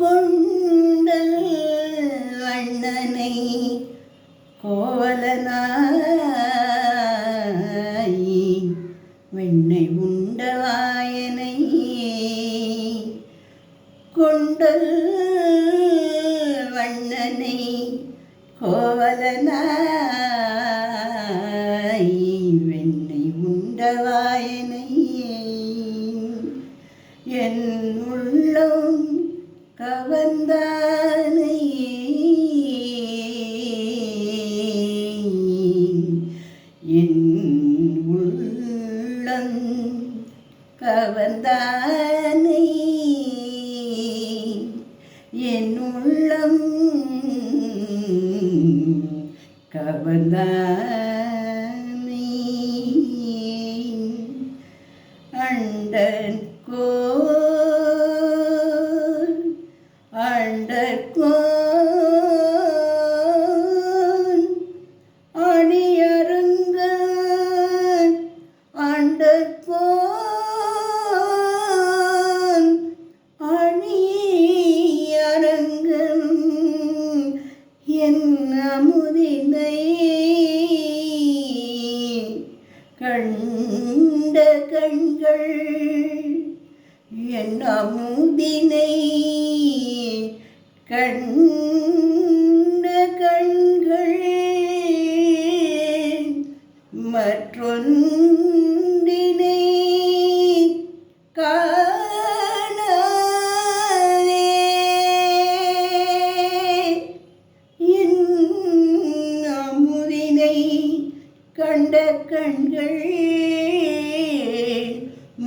கொண்டல் வண்ணனை கோவலனாய் வெண்ணை உண்டவாயனை கொண்டல் வண்ணனை கோவலனாய் வெண்ணை உண்டவாயனை என் உள்ளம் கவர்ந்தானை என் உள்ளம் கவர்ந்தானை என் உள்ளம் கவர்ந்தானை அண்டர்கோன் அணியரங்கன் அண்டர்கோன் அணியரங்கன் என் அமுதினை கண்ட கண்கள் என் அமுதினை கண்ட கண்கள் மற்றொன்றினை காணாதே என் அமுதினை கண்ட கண்கள்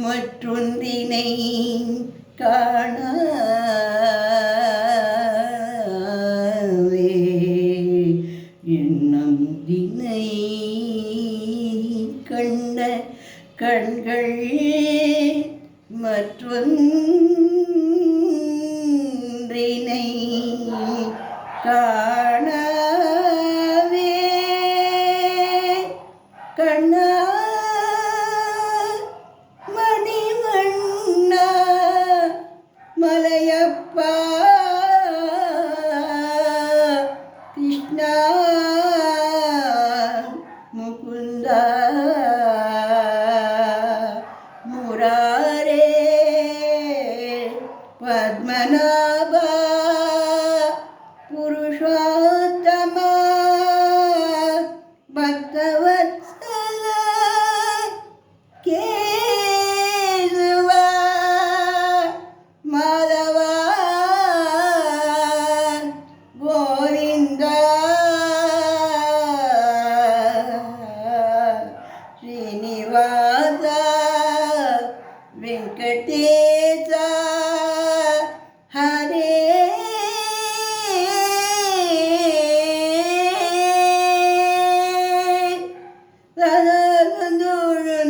மற்றொன்றினை காணாதே என் அமுதினை கண்ட கண்கள் மற்றொன்றினை காணாதே கண்ணா மணிவண்ணா மலையப்பா கிருஷ்ணா முகுந்தா முராரே பத்மநாபா புருஷோத்தமா பக்தவத்சல கேசவா மாதவா கோவிந்தா ஸ்ரீனிவாசா வெங்கடேசா ஹரே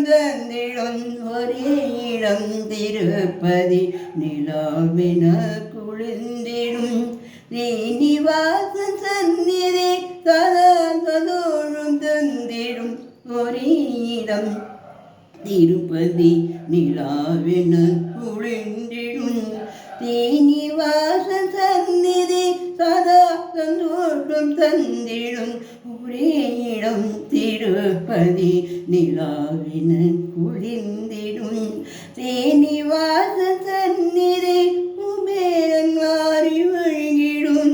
தந்திடும் ஒரே இடம் திருப்பதி நிலாவென குளிர்ந்திடும் ஸ்ரீனிவாச சந்நிதி சதாசதோழும் தந்திடும் ஒரே இடம் திருப்பதி நிலாவென குளிர்ந்திடும் ஸ்ரீனிவாச சந்நிதி சதா சந்தோஷம் தந்திடும் ஒரே இடம் திருப்பதி நிலாவென குளிர்ந்திடும் ஸ்ரீனிவாச சந்நிதி குபேரன் மாறி வழங்கிடும்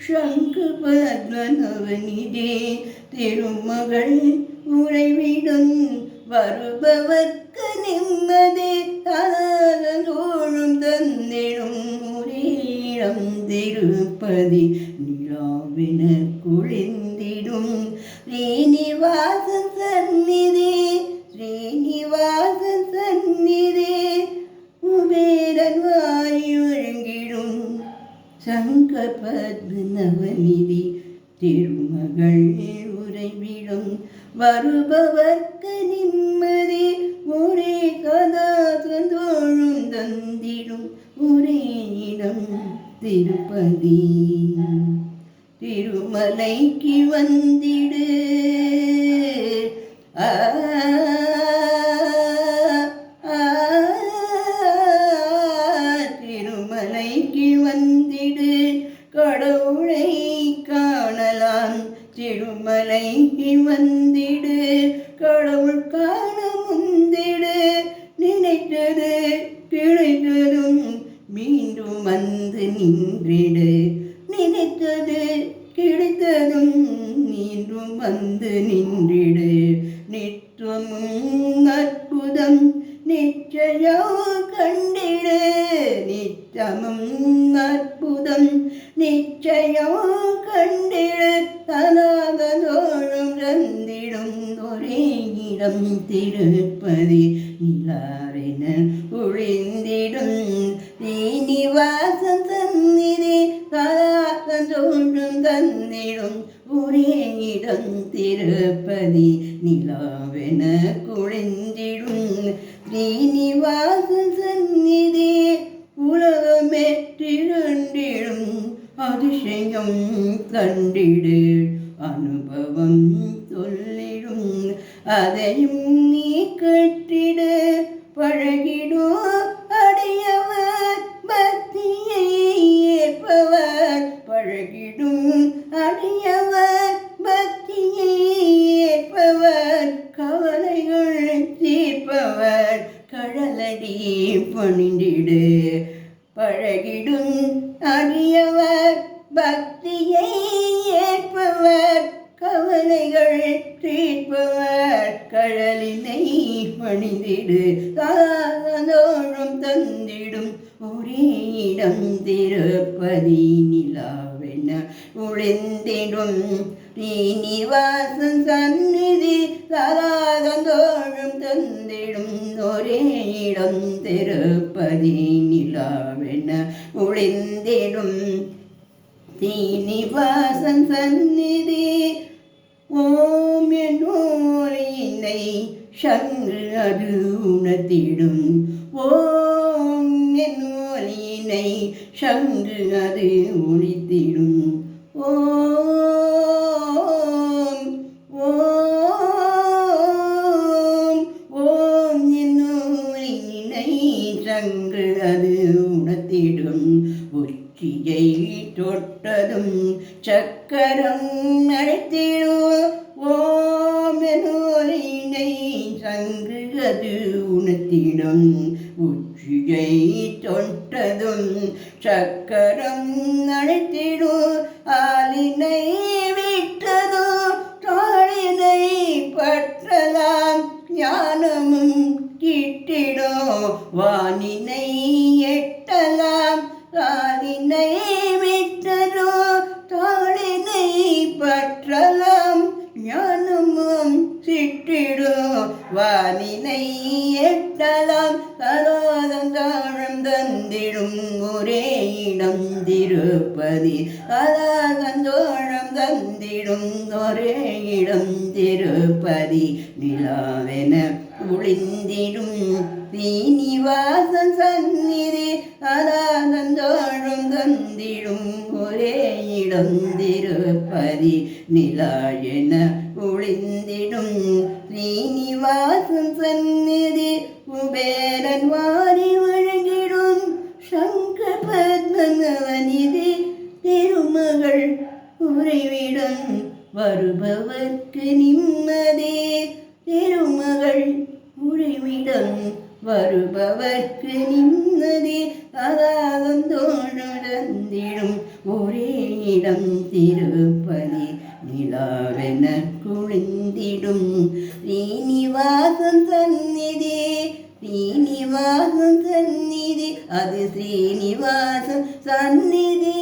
சங்கு பத்மநவநிதே திருமகள் உறைவிடும் வருபவர்க்கு நிம்மதி தோழும் தந்திடும் ஒரேடம் திருப்பதி நிலாவென குளிர்ந்திடும் ஸ்ரீனிவாச சந்நிதி ஸ்ரீனிவாச சந்நிதி குபேரன் வாரி ஒழுங்கிடும் சங்க பத்மநவநிதி திருமகள் உறைவிடும் வருபவர்க்கு நிம்மதி ஒரே கதா தந்தோழும் தந்திடும் ஒரே இடம் திருப்பதி திருமலைக்கு வந்திடு திருமலை திருமலைக்கு வந்திடு கடவுளை காணலாம். திருமலைக்கு வந்திடு கடவுள் காண முந்திடு. நினைத்தது கிடைத்ததும் மீண்டும் வந்து நின்றிடு. நினைத்தது கிடைத்ததும் மீண்டும் வந்து நின்றிடு. நித்தமும் அற்புதம் நிச்சயம் கண்டிடு. நித்தமும் அற்புதம் நிச்சயம் கண்டிடு. தனாதோறும் தந்திடும் ஒரே இடம் திருப்பதி நிலாவென ஒழிந்திடும். ஸ்ரீனிவாசன் சந்நிதி தனாதோறும் தந்திடும் ஒரே இடம் திருப்பதி நிலாவென குழிந்திடும். ஸ்ரீனிவாசன் சந்நிதி உலகமே திரண்டிடும். அதிசயம் கண்டிடு அனுபவம் சொல்லிடும். அதையும் நீ கட்டிடு பழகிடும். அடியவர் பக்தியை ஏற்பவர் பழகிடும். அடியவர் பக்தியை ஏற்பவர் கவலைகள் தீர்ப்பவர் கடலடி பணிந்திடு. பழகிடும் அடியவர் பக்தியை ஏற்பவர் கவலைகள் தீர்ப்பவர் கடலினை பணிந்திடு. காதோறும் தந்திடும் ஒரே இடம் திருப்பதி நிலாவென ஒழிந்திடும். ஸ்ரீனிவாசன் சந்நிதி சதாகந்தோறும் தந்திடும் ஒரே இடம் திருப்பதி நிலாவென ஒழிந்திடும். ஸ்ரீனிவாசன் சந்நிதி ஓம் என்னோலினை சங்கு அது உணர்த்திடும். ஓம் என்னோலினை சங்கு அது ஒழித்திடும். ஓம் ஓம் ஓம் என்னோலினை சங்கு அது உணர்த்திடும். உச்சியை தொட்டதும் சக்கரம் அழைத்திடும். ஓம் என்னோலினை சங்கு அது உணர்த்திடும். உச்சியை தொட்டதும் சக்கரம் அழைத்திடும். ஆலினை விட்டதும் தாளினை பற்றலாம். ஞானமும் கிட்டிடும் வானினை எட்டலாம். தாளினை விட்டதும் தாளினை பற்றலாம். ஞானமும் சிட்டிடும் வானினை எட்டலாம். கலாதந்தாழம் தந்திடும் ஒரே இடம் திருப்பதி. கலாதந்தோழம் தந்திடும் ஒரே இடம் திருப்பதி நிலாவென ஒழிந்திடும். ஸ்ரீனிவாசன் சந்நிதி கலாதந்தோழம் தந்திடும் ஒரே இடம் திருப்பதி நிலாவென ஒழிந்திடும். ஸ்ரீனிவாசன் சந்நிதி குபேரன் வாரி வழங்கிடும். சங்கர் பத்மநவநிதி திருமகள் உறைவிடம் வருபவர்க்கு நிம்மதி. திருமகள் உறைவிடம் வருபவர்க்கு நிம்மதி. அதாகந்தோழந்திடும் ஒரே இடம் திருப்பதி நிலாவென குழிந்திடும். ஸ்ரீனிவாசன் சந்நிதி ஸ்ரீனிவாசன் சந்நிதி அது ஸ்ரீனிவாசன் சந்நிதி.